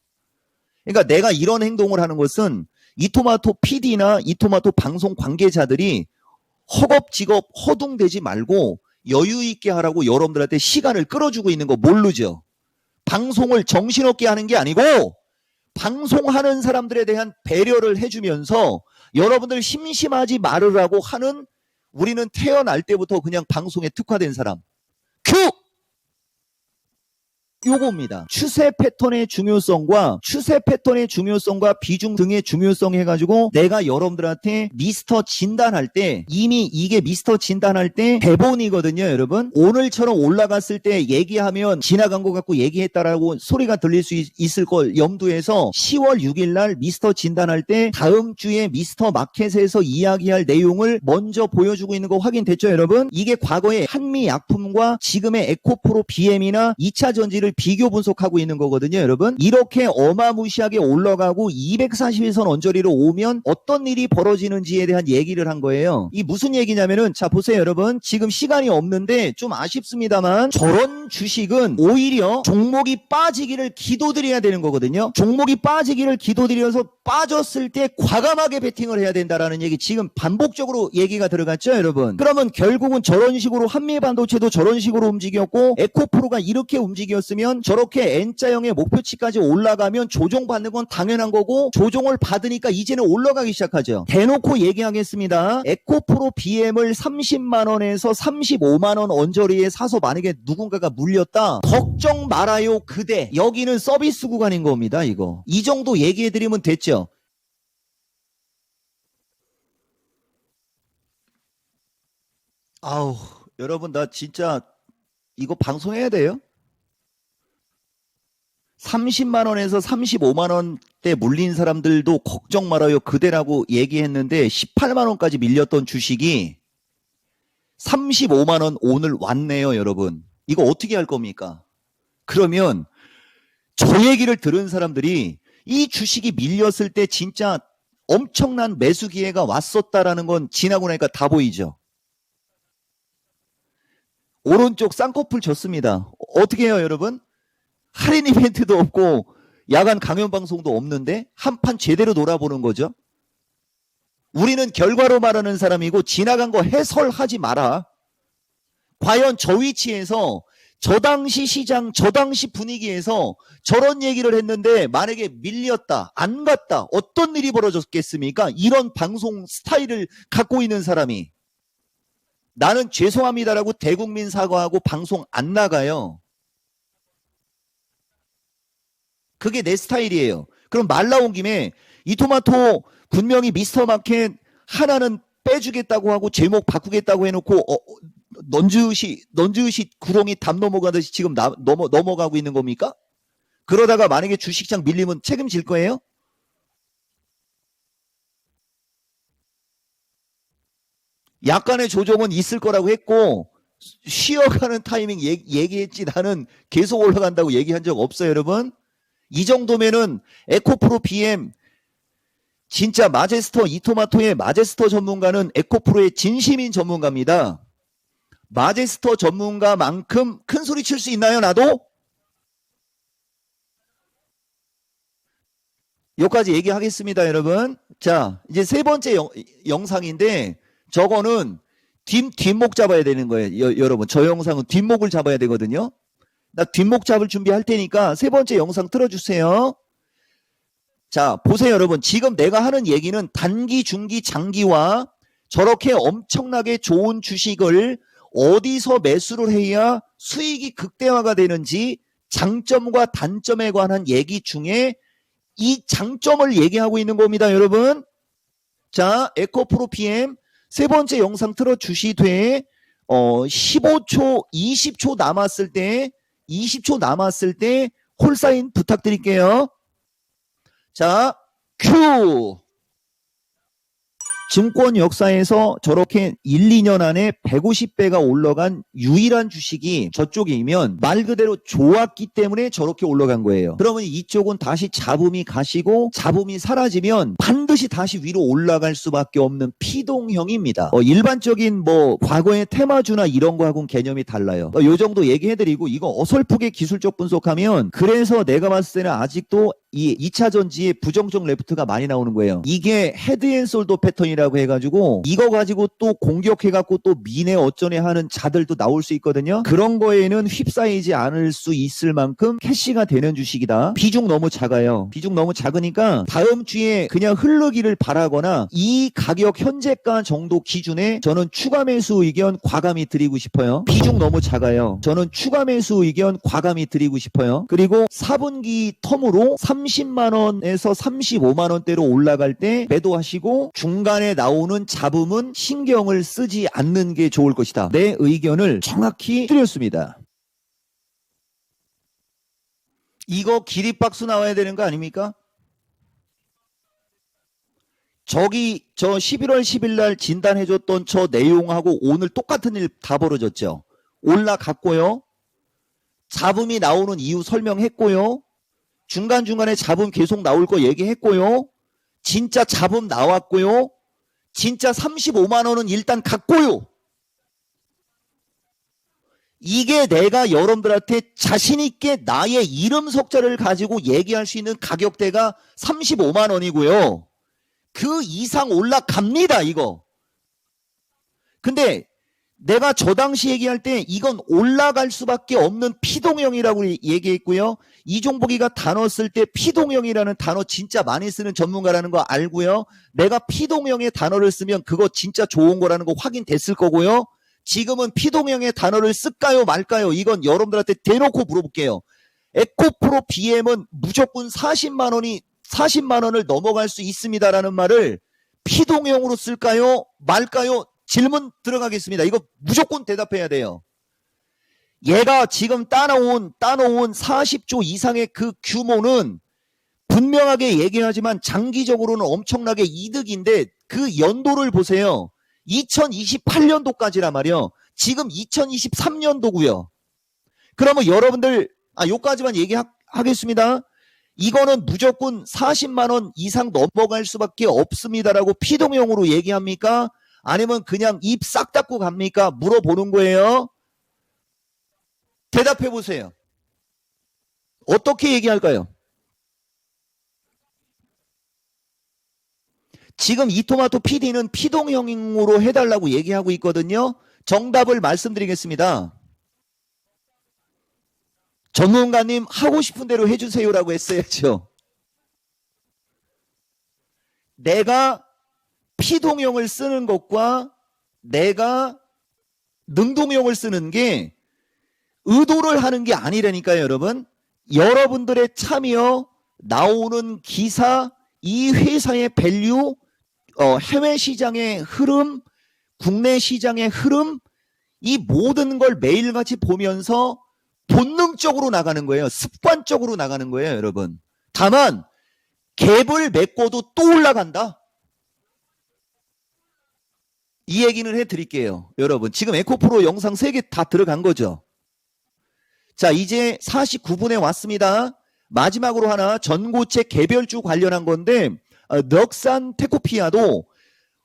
그러니까 내가 이런 행동을 하는 것은 이토마토 PD나 이토마토 방송 관계자들이 허겁지겁 허둥대지 말고 여유 있게 하라고 여러분들한테 시간을 끌어주고 있는 거 모르죠. 방송을 정신없게 하는 게 아니고 방송하는 사람들에 대한 배려를 해주면서 여러분들 심심하지 말으라고 하는 우리는 태어날 때부터 그냥 방송에 특화된 사람. 큐! 요겁니다. 추세 패턴의 중요성과 비중 등의 중요성 해가지고 내가 여러분들한테 미스터 진단할 때 이미 이게 미스터 진단할 때 대본이거든요, 여러분. 오늘처럼 올라갔을 때 얘기하면 지나간 것 같고 얘기했다라고 소리가 들릴 수 있을 걸 염두해서 10월 6일 날 미스터 진단할 때 다음 주에 미스터 마켓에서 이야기할 내용을 먼저 보여주고 있는 거 확인됐죠, 여러분? 이게 과거의 한미약품과 지금의 에코프로 BM이나 2차 전지를 비교 분석하고 있는 거거든요, 여러분. 이렇게 어마무시하게 올라가고 241선 언저리로 오면 어떤 일이 벌어지는지에 대한 얘기를 한 거예요. 이 무슨 얘기냐면은 자 보세요, 여러분. 지금 시간이 없는데 좀 아쉽습니다만 저런 주식은 오히려 종목이 빠지기를 기도드려야 되는 거거든요. 종목이 빠지기를 기도드려서 빠졌을 때 과감하게 베팅을 해야 된다라는 얘기 지금 반복적으로 얘기가 들어갔죠, 여러분. 그러면 결국은 저런 식으로 한미반도체도 저런 식으로 움직였고 에코프로가 이렇게 움직였으면 저렇게 N자형의 목표치까지 올라가면 조정받는 건 당연한 거고 조정을 받으니까 이제는 올라가기 시작하죠. 대놓고 얘기하겠습니다. 에코프로 BM을 30만원에서 35만원 언저리에 사서 만약에 누군가가 물렸다. 걱정 말아요 그대. 여기는 서비스 구간인 겁니다. 이거. 이 정도 얘기해드리면 됐죠. 아우 여러분 나 진짜 이거 방송해야 돼요? 30만원에서 35만원대 물린 사람들도 걱정 말아요 그대라고 얘기했는데 18만원까지 밀렸던 주식이 35만원 오늘 왔네요, 여러분. 이거 어떻게 할 겁니까? 그러면 저 얘기를 들은 사람들이 이 주식이 밀렸을 때 진짜 엄청난 매수 기회가 왔었다라는 건 지나고 나니까 다 보이죠. 오른쪽 쌍꺼풀 졌습니다. 어떻게 해요, 여러분? 할인 이벤트도 없고 야간 강연 방송도 없는데 한판 제대로 놀아보는 거죠. 우리는 결과로 말하는 사람이고 지나간 거 해설하지 마라. 과연 저 위치에서 저 당시 시장, 저 당시 분위기에서 저런 얘기를 했는데 만약에 밀렸다, 안 갔다, 어떤 일이 벌어졌겠습니까? 이런 방송 스타일을 갖고 있는 사람이. 나는 죄송합니다라고 대국민 사과하고 방송 안 나가요. 그게 내 스타일이에요. 그럼 말 나온 김에 이토마토 분명히 미스터 마켓 하나는 빼주겠다고 하고 제목 바꾸겠다고 해놓고 넌지시 구렁이 담 넘어가듯이 지금 넘어가고 있는 겁니까? 그러다가 만약에 주식장 밀리면 책임질 거예요? 약간의 조정은 있을 거라고 했고 쉬어가는 타이밍 얘기했지 나는 계속 올라간다고 얘기한 적 없어요, 여러분. 이 정도면은 에코프로 BM 진짜 마제스터 이토마토의 마제스터 전문가는 에코프로의 진심인 전문가입니다. 마제스터 전문가만큼 큰 소리 칠 수 있나요, 나도? 여기까지 얘기하겠습니다, 여러분. 자, 이제 세 번째 영상인데 저거는 뒷목 잡아야 되는 거예요, 여러분. 저 영상은 뒷목을 잡아야 되거든요. 나 뒷목 잡을 준비할 테니까 세 번째 영상 틀어주세요. 자, 보세요, 여러분. 지금 내가 하는 얘기는 단기, 중기, 장기와 저렇게 엄청나게 좋은 주식을 어디서 매수를 해야 수익이 극대화가 되는지 장점과 단점에 관한 얘기 중에 이 장점을 얘기하고 있는 겁니다, 여러분. 자, 에코프로 PM 세 번째 영상 틀어주시되 15초, 20초 남았을 때 20초 남았을 때 콜사인 부탁드릴게요. 자, 큐! 증권 역사에서 저렇게 1, 2년 안에 150배가 올라간 유일한 주식이 저쪽이면 말 그대로 좋았기 때문에 저렇게 올라간 거예요. 그러면 이쪽은 다시 잡음이 가시고 잡음이 사라지면 반드시 다시 위로 올라갈 수밖에 없는 피동형입니다. 일반적인 과거의 테마주나 이런 거하고는 개념이 달라요. 요 정도 얘기해드리고 이거 어설프게 기술적 분석하면 그래서 내가 봤을 때는 아직도 이 2차 전지에 부정적 레프트가 많이 나오는 거예요. 이게 헤드앤솔더 패턴이라고 해가지고 이거 가지고 또 공격해갖고 또 미네 어쩌네 하는 자들도 나올 수 있거든요. 그런 거에는 휩싸이지 않을 수 있을 만큼 캐시가 되는 주식이다. 비중 너무 작아요. 비중 너무 작으니까 다음 주에 그냥 흐르기를 바라거나 이 가격 현재가 정도 기준에 저는 추가 매수 의견 과감히 드리고 싶어요. 비중 너무 작아요. 저는 추가 매수 의견 과감히 드리고 싶어요. 그리고 4분기 텀으로 30만원에서 35만원대로 올라갈 때 매도하시고 중간에 나오는 잡음은 신경을 쓰지 않는 게 좋을 것이다. 내 의견을 정확히 드렸습니다. 이거 기립박수 나와야 되는 거 아닙니까? 저 11월 10일 날 진단해줬던 저 내용하고 오늘 똑같은 일 다 벌어졌죠. 올라갔고요. 잡음이 나오는 이유 설명했고요. 중간중간에 잡음 계속 나올 거 얘기했고요. 진짜 잡음 나왔고요. 진짜 35만원은 일단 갔고요. 이게 내가 여러분들한테 자신있게 나의 이름 석자를 가지고 얘기할 수 있는 가격대가 35만원이고요. 그 이상 올라갑니다, 이거. 근데 내가 저 당시 얘기할 때 이건 올라갈 수밖에 없는 피동형이라고 얘기했고요. 이종복이가 단어 쓸 때 피동형이라는 단어 진짜 많이 쓰는 전문가라는 거 알고요. 내가 피동형의 단어를 쓰면 그거 진짜 좋은 거라는 거 확인됐을 거고요. 지금은 피동형의 단어를 쓸까요 말까요? 이건 여러분들한테 대놓고 물어볼게요. 에코프로 BM은 무조건 40만원을 넘어갈 수 있습니다라는 말을 피동형으로 쓸까요 말까요? 질문 들어가겠습니다. 이거 무조건 대답해야 돼요. 얘가 지금 따놓은 40조 이상의 그 규모는 분명하게 얘기하지만 장기적으로는 엄청나게 이득인데 그 연도를 보세요. 2028년도까지란 말이요. 지금 2023년도고요. 그러면 여러분들 요까지만 얘기하겠습니다. 이거는 무조건 40만원 이상 넘어갈 수밖에 없습니다라고 피동형으로 얘기합니까? 아니면 그냥 입 싹 닫고 갑니까? 물어보는 거예요. 대답해 보세요. 어떻게 얘기할까요? 지금 이토마토 PD는 피동형으로 해달라고 얘기하고 있거든요. 정답을 말씀드리겠습니다. 전문가님 하고 싶은 대로 해주세요라고 했어야죠. 내가 피동형을 쓰는 것과 내가 능동형을 쓰는 게 의도를 하는 게 아니라니까요, 여러분. 여러분들의 참여, 나오는 기사, 이 회사의 밸류, 해외 시장의 흐름, 국내 시장의 흐름, 이 모든 걸 매일같이 보면서 본능적으로 나가는 거예요. 습관적으로 나가는 거예요, 여러분. 다만 갭을 메꿔도 또 올라간다. 이 얘기는 해드릴게요. 여러분 지금 에코프로 영상 3개 다 들어간 거죠. 자, 이제 49분에 왔습니다. 마지막으로 하나 전고체 개별주 관련한 건데 넉산 테코피아도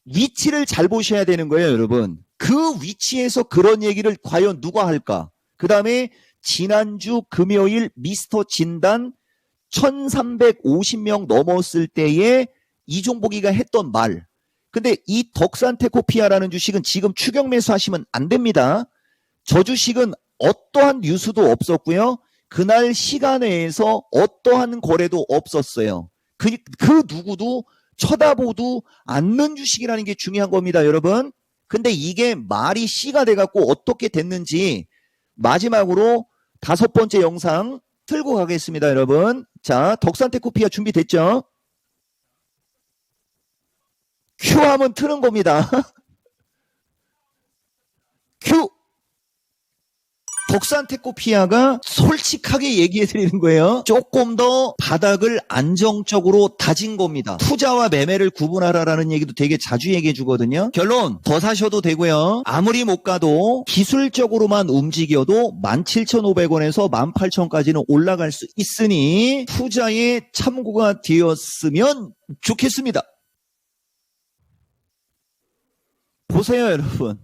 위치를 잘 보셔야 되는 거예요, 여러분. 그 위치에서 그런 얘기를 과연 누가 할까? 그 다음에 지난주 금요일 미스터 진단 1350명 넘었을 때에 이종복이가 했던 말. 근데 이 덕산테코피아라는 주식은 지금 추격 매수하시면 안 됩니다. 저 주식은 어떠한 뉴스도 없었고요. 그날 시간외에서 어떠한 거래도 없었어요. 그 누구도 쳐다보도 않는 주식이라는 게 중요한 겁니다, 여러분. 근데 이게 말이 C가 돼갖고 어떻게 됐는지 마지막으로 5번째 영상 틀고 가겠습니다, 여러분. 자, 덕산테크피아 준비됐죠? Q하면 트는 겁니다. Q. 덕산테크피아가 솔직하게 얘기해 드리는 거예요. 조금 더 바닥을 안정적으로 다진 겁니다. 투자와 매매를 구분하라라는 얘기도 되게 자주 얘기해 주거든요. 결론, 더 사셔도 되고요. 아무리 못 가도 기술적으로만 움직여도 17,500원에서 18,000원까지는 올라갈 수 있으니 투자에 참고가 되었으면 좋겠습니다. 보세요, 여러분.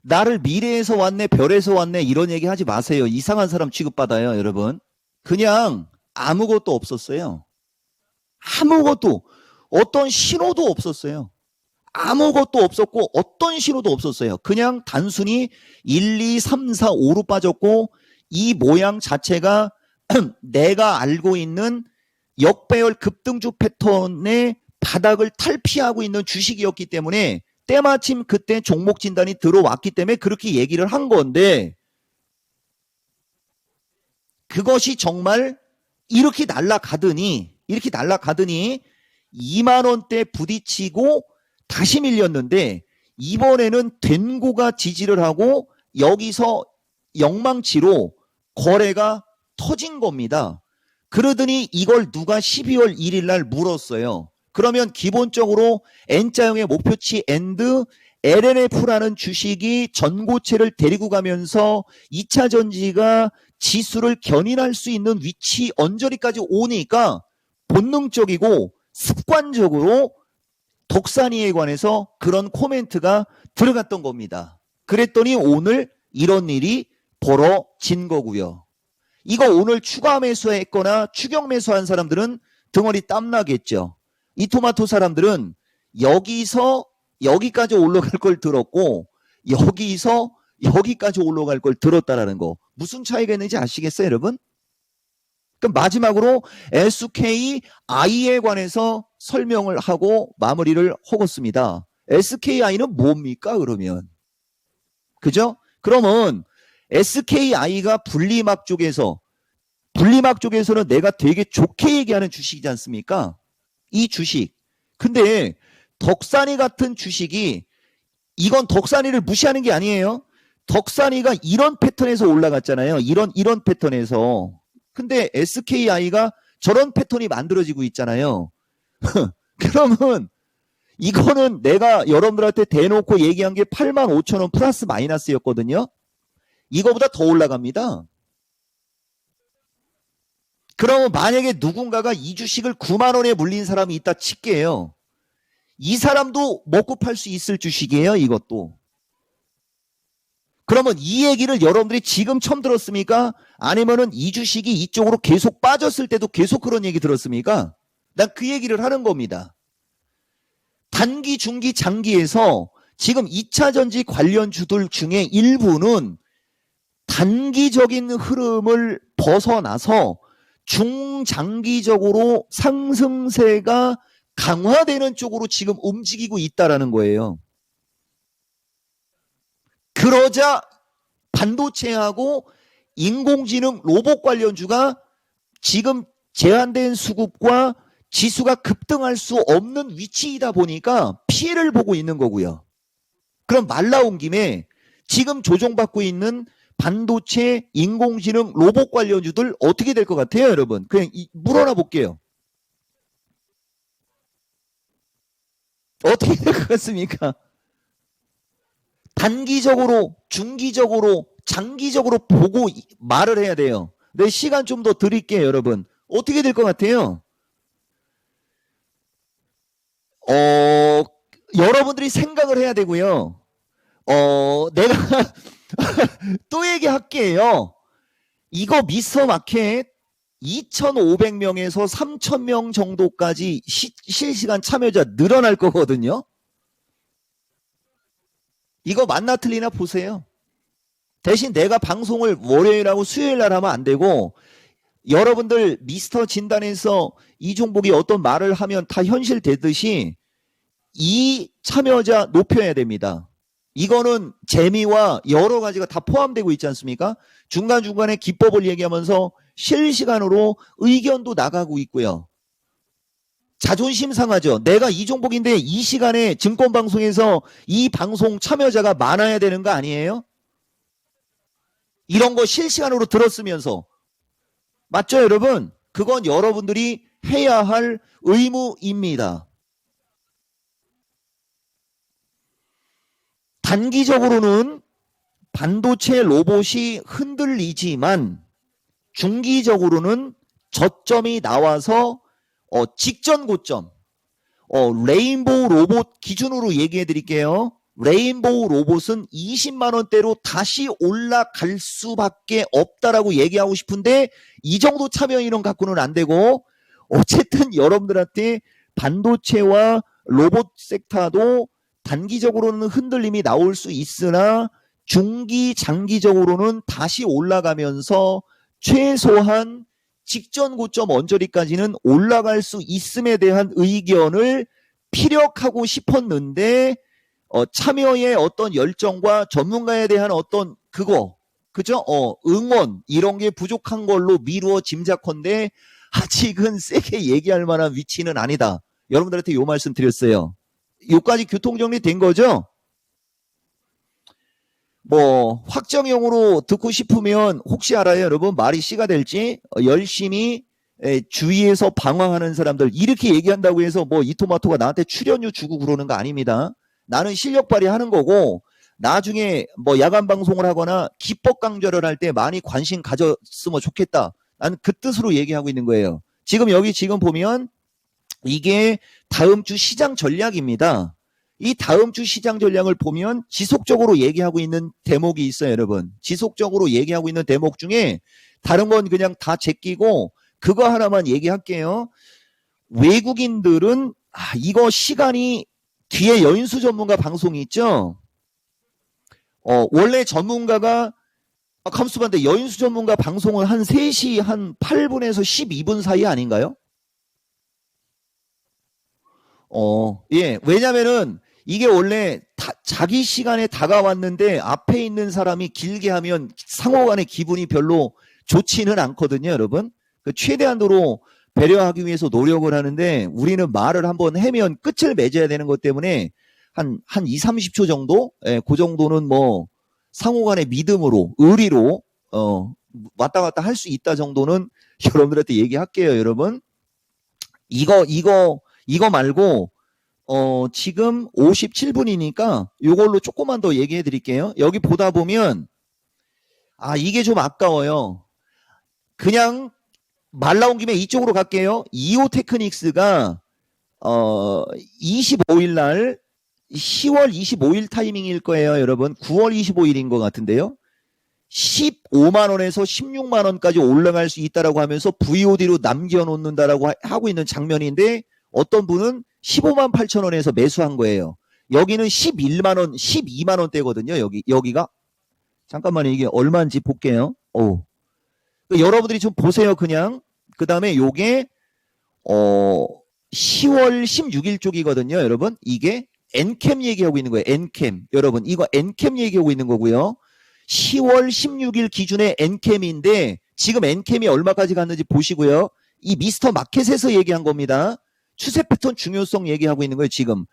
나를 미래에서 왔네, 별에서 왔네, 이런 얘기 하지 마세요. 이상한 사람 취급받아요, 여러분. 그냥 아무것도 없었어요. 아무것도, 어떤 신호도 없었어요. 아무것도 없었고, 어떤 신호도 없었어요. 그냥 단순히 1, 2, 3, 4, 5로 빠졌고, 이 모양 자체가 내가 알고 있는 역배열 급등주 패턴의 바닥을 탈피하고 있는 주식이었기 때문에 때마침 그때 종목 진단이 들어왔기 때문에 그렇게 얘기를 한 건데, 그것이 정말 이렇게 날아가더니 2만원대 부딪히고 다시 밀렸는데, 이번에는 된고가 지지를 하고 여기서 영망치로 거래가 터진 겁니다. 그러더니 이걸 누가 12월 1일 날 물었어요. 그러면 기본적으로 N자형의 목표치 앤드 LNF라는 주식이 전고체를 데리고 가면서 2차 전지가 지수를 견인할 수 있는 위치 언저리까지 오니까 본능적이고 습관적으로 덕산이에 관해서 그런 코멘트가 들어갔던 겁니다. 그랬더니 오늘 이런 일이 벌어진 거고요. 이거 오늘 추가 매수했거나 추격 매수한 사람들은 등어리 땀나겠죠. 이 토마토 사람들은 여기서 여기까지 올라갈 걸 들었고, 여기서 여기까지 올라갈 걸 들었다라는 거. 무슨 차이가 있는지 아시겠어요, 여러분? 그럼 마지막으로 SKI에 관해서 설명을 하고 마무리를 하겠습니다. SKI는 뭡니까, 그러면? 그죠? 그러면 SKI가 분리막 쪽에서는 내가 되게 좋게 얘기하는 주식이지 않습니까? 이 주식. 근데 덕산이 같은 주식이, 이건 덕산이를 무시하는 게 아니에요. 덕산이가 이런 패턴에서 올라갔잖아요. 이런 패턴에서. 근데 SKI가 저런 패턴이 만들어지고 있잖아요. 그러면 이거는 내가 여러분들한테 대놓고 얘기한 게 85,000원 플러스 마이너스였거든요. 이거보다 더 올라갑니다. 그러면 만약에 누군가가 이 주식을 9만 원에 물린 사람이 있다 칠게요. 이 사람도 먹고 팔 수 있을 주식이에요, 이것도. 그러면 이 얘기를 여러분들이 지금 처음 들었습니까? 아니면은 이 주식이 이쪽으로 계속 빠졌을 때도 계속 그런 얘기 들었습니까? 난 그 얘기를 하는 겁니다. 단기, 중기, 장기에서 지금 2차 전지 관련주들 중에 일부는 단기적인 흐름을 벗어나서 중장기적으로 상승세가 강화되는 쪽으로 지금 움직이고 있다라는 거예요. 그러자 반도체하고 인공지능 로봇 관련주가 지금 제한된 수급과 지수가 급등할 수 없는 위치이다 보니까 피해를 보고 있는 거고요. 그럼 말 나온 김에 지금 조정받고 있는 반도체, 인공지능, 로봇 관련주들 어떻게 될 것 같아요, 여러분? 그냥 물어나 볼게요. 어떻게 될 것 같습니까? 단기적으로, 중기적으로, 장기적으로 보고 말을 해야 돼요. 내 시간 좀 더 드릴게요, 여러분. 어떻게 될 것 같아요? 여러분들이 생각을 해야 되고요. 내가 또 얘기할게요. 이거 미스터마켓 2,500명에서 3,000명 정도까지 실시간 참여자 늘어날 거거든요. 이거 맞나 틀리나 보세요. 대신 내가 방송을 월요일하고 수요일 날 하면 안 되고 여러분들 미스터 진단에서 이 종목이 어떤 말을 하면 다 현실되듯이 이 참여자 높여야 됩니다. 이거는 재미와 여러 가지가 다 포함되고 있지 않습니까? 중간중간에 기법을 얘기하면서 실시간으로 의견도 나가고 있고요. 자존심 상하죠. 내가 이 종목인데 이 시간에 증권방송에서 이 방송 참여자가 많아야 되는 거 아니에요? 이런 거 실시간으로 들었으면서. 맞죠, 여러분? 그건 여러분들이 해야 할 의무입니다. 단기적으로는 반도체 로봇이 흔들리지만 중기적으로는 저점이 나와서 직전 고점, 레인보우 로봇 기준으로 얘기해 드릴게요. 레인보우 로봇은 20만 원대로 다시 올라갈 수밖에 없다라고 얘기하고 싶은데 이 정도 참여 인원 갖고는 안 되고, 어쨌든 여러분들한테 반도체와 로봇 섹터도 단기적으로는 흔들림이 나올 수 있으나 중기 장기적으로는 다시 올라가면서 최소한 직전 고점 언저리까지는 올라갈 수 있음에 대한 의견을 피력하고 싶었는데 참여의 어떤 열정과 전문가에 대한 어떤 그죠? 응원 이런 게 부족한 걸로 미루어 짐작컨대 아직은 세게 얘기할 만한 위치는 아니다. 여러분들한테 요 말씀 드렸어요. 요까지 교통정리 된 거죠? 뭐 확정형으로 듣고 싶으면 혹시 알아요, 여러분? 말이 씨가 될지 열심히 주위에서 방황하는 사람들 이렇게 얘기한다고 해서 뭐 이토마토가 나한테 출연료 주고 그러는 거 아닙니다. 나는 실력 발휘하는 거고 나중에 뭐 야간 방송을 하거나 기법 강좌를 할 때 많이 관심 가졌으면 좋겠다. 나는 그 뜻으로 얘기하고 있는 거예요. 지금 여기 보면 이게 다음 주 시장 전략입니다. 이 다음 주 시장 전략을 보면 지속적으로 얘기하고 있는 대목이 있어요, 여러분. 지속적으로 얘기하고 있는 대목 중에 다른 건 그냥 다 제끼고 그거 하나만 얘기할게요. 외국인들은 이거 시간이 뒤에 여인수 전문가 방송이 있죠. 원래 전문가가 감수반대 여인수 전문가 방송은 한 3시 한 8분에서 12분 사이 아닌가요? 예. 왜냐면은 이게 원래 자기 시간에 다가왔는데 앞에 있는 사람이 길게 하면 상호간의 기분이 별로 좋지는 않거든요, 여러분. 최대한으로 배려하기 위해서 노력을 하는데 우리는 말을 한번 해면 끝을 맺어야 되는 것 때문에 한 2, 30초 정도? 예, 그 정도는 뭐 상호간의 믿음으로, 의리로 왔다 갔다 할 수 있다 정도는 여러분들한테 얘기할게요, 여러분. 이거 말고 지금 57분이니까 이걸로 조금만 더 얘기해 드릴게요. 여기 보다 보면 이게 좀 아까워요. 그냥 말 나온 김에 이쪽으로 갈게요. 이오테크닉스가 25일 날 10월 25일 타이밍일 거예요, 여러분. 9월 25일인 것 같은데요. 15만 원에서 16만 원까지 올라갈 수 있다라고 하면서 VOD로 남겨놓는다라고 하고 있는 장면인데 어떤 분은 15만 8천 원에서 매수한 거예요. 여기는 11만 원, 12만 원대거든요. 여기가 잠깐만요. 이게 얼마인지 볼게요. 여러분들이 좀 보세요. 그냥 그 다음에 요게 10월 16일 쪽이거든요. 여러분 이게 엔캠 얘기하고 있는 거예요. 엔캠 여러분 이거 엔캠 얘기하고 있는 거고요. 10월 16일 기준의 엔캠인데 지금 엔캠이 얼마까지 갔는지 보시고요. 이 미스터 마켓에서 얘기한 겁니다. 추세 패턴 중요성 얘기하고 있는 거예요. 지금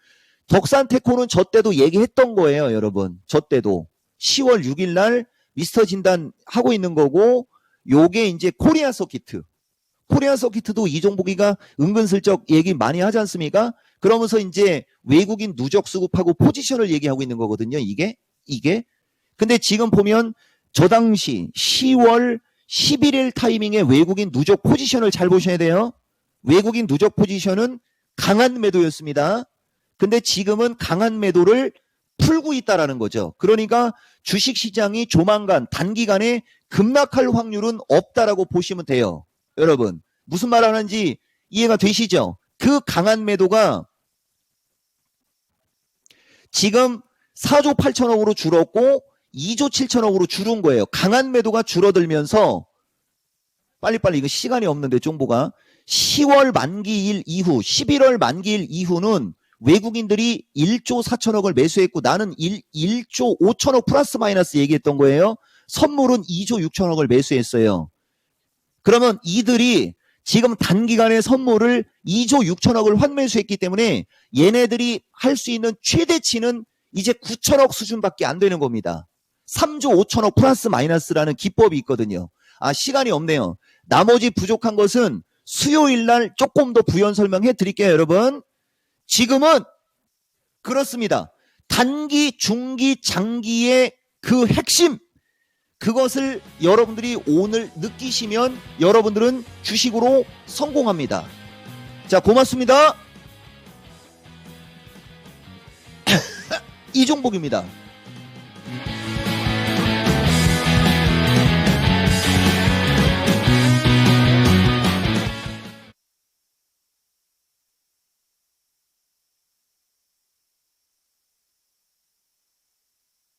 덕산테코는 저 때도 얘기했던 거예요, 여러분. 저 때도 10월 6일 날 미스터 진단 하고 있는 거고, 요게 이제 코리아 서키트도 이종복이가 은근슬쩍 얘기 많이 하지 않습니까? 그러면서 이제 외국인 누적 수급하고 포지션을 얘기하고 있는 거거든요. 이게 근데 지금 보면 저 당시 10월 11일 타이밍에 외국인 누적 포지션을 잘 보셔야 돼요. 외국인 누적 포지션은 강한 매도였습니다. 근데 지금은 강한 매도를 풀고 있다라는 거죠. 그러니까 주식시장이 조만간 단기간에 급락할 확률은 없다라고 보시면 돼요. 여러분 무슨 말 하는지 이해가 되시죠? 그 강한 매도가 지금 4조 8천억으로 줄었고 2조 7천억으로 줄은 거예요. 강한 매도가 줄어들면서 빨리빨리 이거 시간이 없는데 정보가 10월 만기일 이후 11월 만기일 이후는 외국인들이 1조 4천억을 매수했고 나는 1조 5천억 플러스 마이너스 얘기했던 거예요. 선물은 2조 6천억을 매수했어요. 그러면 이들이 지금 단기간에 선물을 2조 6천억을 환매수했기 때문에 얘네들이 할 수 있는 최대치는 이제 9천억 수준밖에 안 되는 겁니다. 3조 5천억 플러스 마이너스라는 기법이 있거든요. 시간이 없네요. 나머지 부족한 것은 수요일 날 조금 더 부연 설명해 드릴게요, 여러분. 지금은 그렇습니다. 단기, 중기, 장기의 그 핵심, 그것을 여러분들이 오늘 느끼시면 여러분들은 주식으로 성공합니다. 자, 고맙습니다. 이종복입니다.